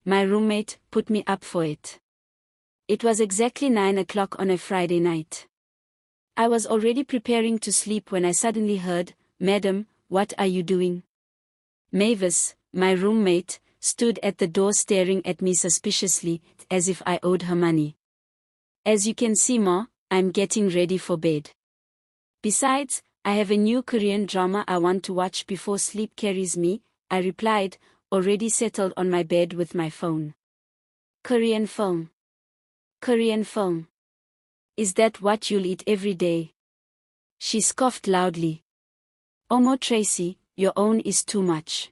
My roommate put me up for it. It was exactly 9 o'clock on a Friday night. I was already preparing to sleep when I suddenly heard, "Madam, what are you doing?" Mavis, my roommate, stood at the door staring at me suspiciously, as if I owed her money. "As you can see, Ma, I'm getting ready for bed. Besides, I have a new Korean drama I want to watch before sleep carries me," I replied, already settled on my bed with my phone. "Korean film. Korean film. Is that what you'll eat every day?" She scoffed loudly. "Omo Tracy, your own is too much.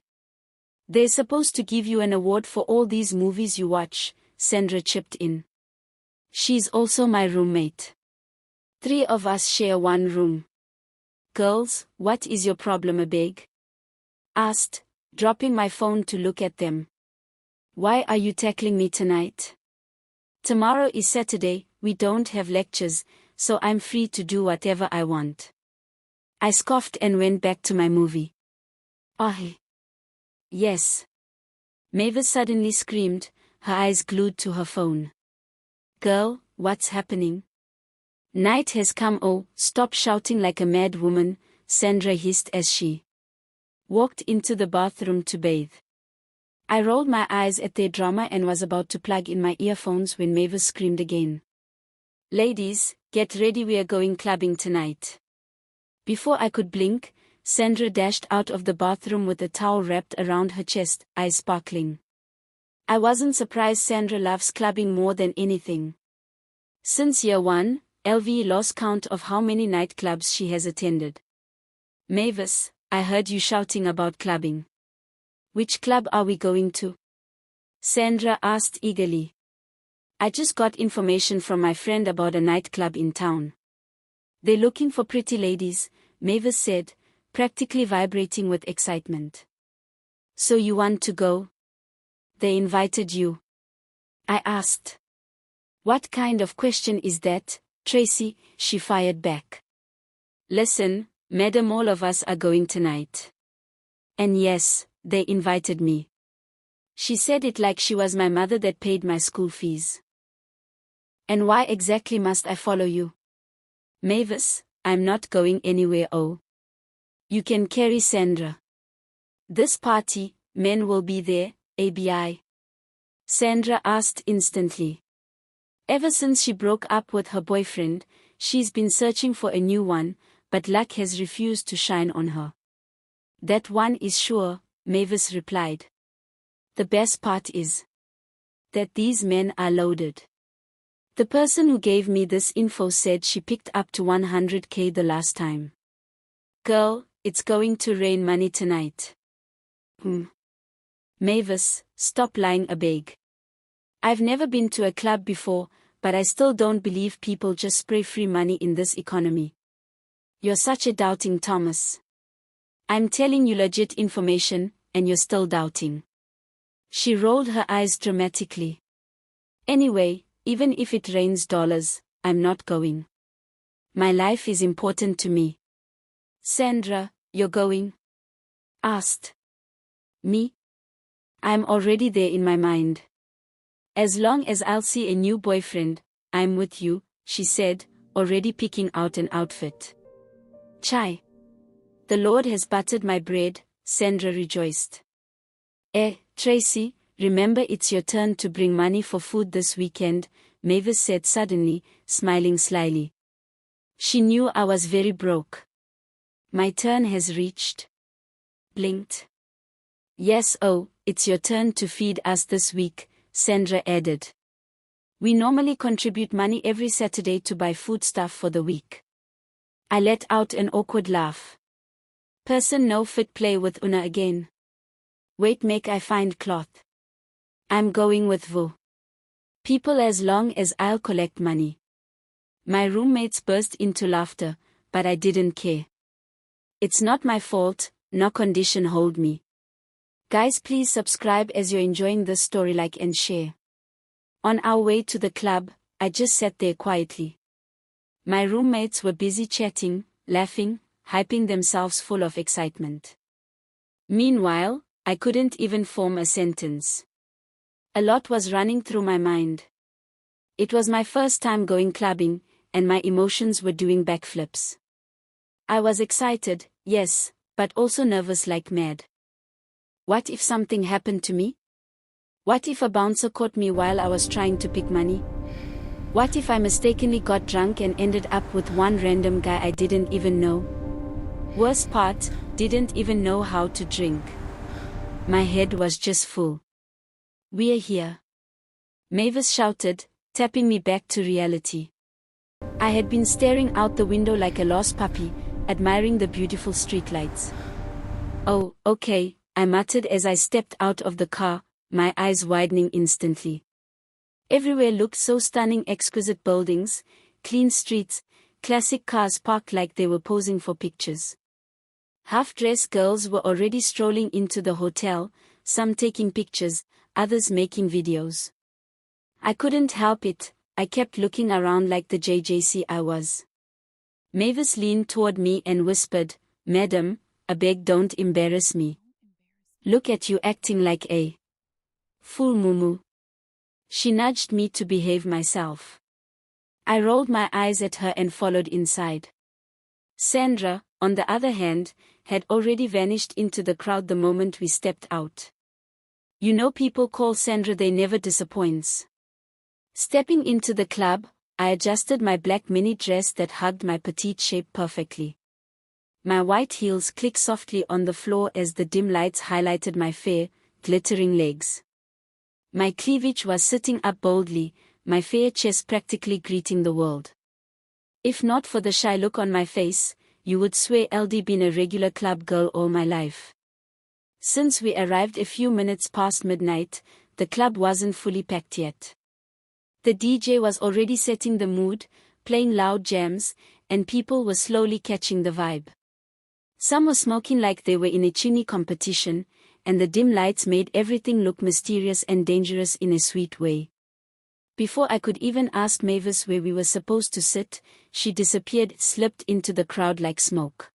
They're supposed to give you an award for all these movies you watch," Sandra chipped in. "She's also my roommate. 3 of us share one room." "Girls, what is your problem, abeg?" asked, dropping my phone to look at them. "Why are you tackling me tonight? Tomorrow is Saturday, we don't have lectures, so I'm free to do whatever I want." I scoffed and went back to my movie. "Oh. Yes." Mavis suddenly screamed, her eyes glued to her phone. "Girl, what's happening?" "Night has come. Oh, stop shouting like a mad woman," Sandra hissed as she walked into the bathroom to bathe. I rolled my eyes at their drama and was about to plug in my earphones when Mavis screamed again. "Ladies, get ready, we are going clubbing tonight." Before I could blink, Sandra dashed out of the bathroom with a towel wrapped around her chest, eyes sparkling. I wasn't surprised. Sandra loves clubbing more than anything. Since year 1, LV lost count of how many nightclubs she has attended. "Mavis, I heard you shouting about clubbing. Which club are we going to?" Sandra asked eagerly. "I just got information from my friend about a nightclub in town. They're looking for pretty ladies," Mavis said, practically vibrating with excitement. "So you want to go? They invited you?" I asked. "What kind of question is that, Tracy?" she fired back. "Listen, madam, all of us are going tonight. And yes, they invited me." She said it like she was my mother that paid my school fees. "And why exactly must I follow you?" "Mavis, I'm not going anywhere. Oh. You can carry Sandra. This party, men will be there, ABI?" Sandra asked instantly. Ever since she broke up with her boyfriend, she's been searching for a new one, but luck has refused to shine on her. "That one is sure," Mavis replied. "The best part is that these men are loaded. The person who gave me this info said she picked up to 100K the last time." "Girl, it's going to rain money tonight." "Mavis, stop lying, abeg. I've never been to a club before, but I still don't believe people just spray free money in this economy. You're such a doubting Thomas. I'm telling you legit information, and you're still doubting." She rolled her eyes dramatically. "Anyway, even if it rains dollars, I'm not going. My life is important to me." "Sandra, you're going?" asked. "Me? I'm already there in my mind. As long as I'll see a new boyfriend, I'm with you," she said, already picking out an outfit. "Chai. The Lord has buttered my bread," Sandra rejoiced. Tracy, remember it's your turn to bring money for food this weekend," Mavis said suddenly, smiling slyly. She knew I was very broke. "My turn has reached." Blinked. "Yes, oh, it's your turn to feed us this week," Sandra added. "We normally contribute money every Saturday to buy foodstuff for the week." I let out an awkward laugh. "Person no fit play with Una again. Wait, make I find cloth. I'm going with Vu. People as long as I'll collect money." My roommates burst into laughter, but I didn't care. It's not my fault, no condition hold me. Guys, please subscribe as you're enjoying this story, like and share. On our way to the club, I just sat there quietly. My roommates were busy chatting, laughing, hyping themselves full of excitement. Meanwhile, I couldn't even form a sentence. A lot was running through my mind. It was my first time going clubbing, and my emotions were doing backflips. I was excited, yes, but also nervous like mad. What if something happened to me? What if a bouncer caught me while I was trying to pick money? What if I mistakenly got drunk and ended up with one random guy I didn't even know? Worst part, didn't even know how to drink. My head was just full. "We're here," Mavis shouted, tapping me back to reality. I had been staring out the window like a lost puppy, admiring the beautiful streetlights. "Oh, okay," I muttered as I stepped out of the car, my eyes widening instantly. Everywhere looked so stunning: exquisite buildings, clean streets, classic cars parked like they were posing for pictures. Half-dressed girls were already strolling into the hotel, some taking pictures, others making videos. I couldn't help it, I kept looking around like the JJC I was. Mavis leaned toward me and whispered, "Madam, I beg, don't embarrass me. Look at you acting like a fool, mumu." She nudged me to behave myself. I rolled my eyes at her and followed inside. Sandra, on the other hand, had already vanished into the crowd the moment we stepped out. You know, people call Sandra, they never disappoints. Stepping into the club, I adjusted my black mini dress that hugged my petite shape perfectly. My white heels clicked softly on the floor as the dim lights highlighted my fair, glittering legs. My cleavage was sitting up boldly, my fair chest practically greeting the world. If not for the shy look on my face, you would swear I'd been a regular club girl all my life. Since we arrived a few minutes past midnight, the club wasn't fully packed yet. The DJ was already setting the mood, playing loud jams, and people were slowly catching the vibe. Some were smoking like they were in a chimney competition, and the dim lights made everything look mysterious and dangerous in a sweet way. Before I could even ask Mavis where we were supposed to sit, she disappeared, slipped into the crowd like smoke.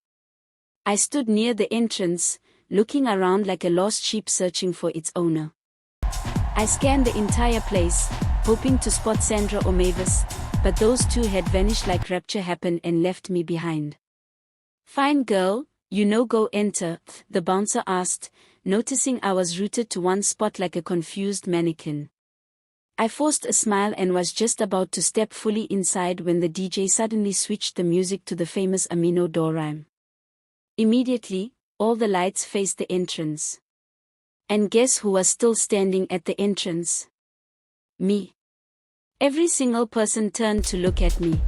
I stood near the entrance, looking around like a lost sheep searching for its owner. I scanned the entire place, hoping to spot Sandra or Mavis, but those two had vanished like rapture happened and left me behind. "Fine girl, you know, go enter," the bouncer asked, noticing I was rooted to one spot like a confused mannequin. I forced a smile and was just about to step fully inside when the DJ suddenly switched the music to the famous Amino door rhyme. Immediately, all the lights faced the entrance. And guess who was still standing at the entrance? Me. Every single person turned to look at me.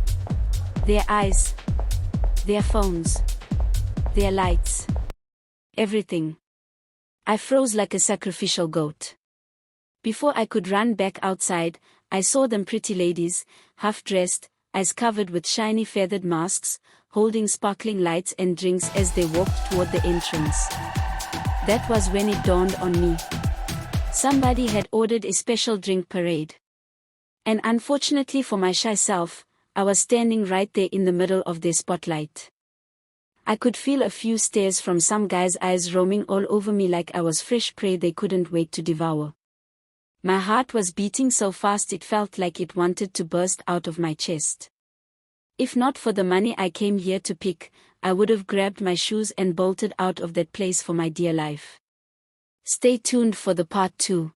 Their eyes, their phones, their lights. Everything. I froze like a sacrificial goat. Before I could run back outside, I saw them, pretty ladies, half-dressed, eyes covered with shiny feathered masks, holding sparkling lights and drinks as they walked toward the entrance. That was when it dawned on me. Somebody had ordered a special drink parade. And unfortunately for my shy self, I was standing right there in the middle of their spotlight. I could feel a few stares from some guys' eyes roaming all over me like I was fresh prey they couldn't wait to devour. My heart was beating so fast it felt like it wanted to burst out of my chest. If not for the money I came here to pick, I would have grabbed my shoes and bolted out of that place for my dear life. Stay tuned for the part 2.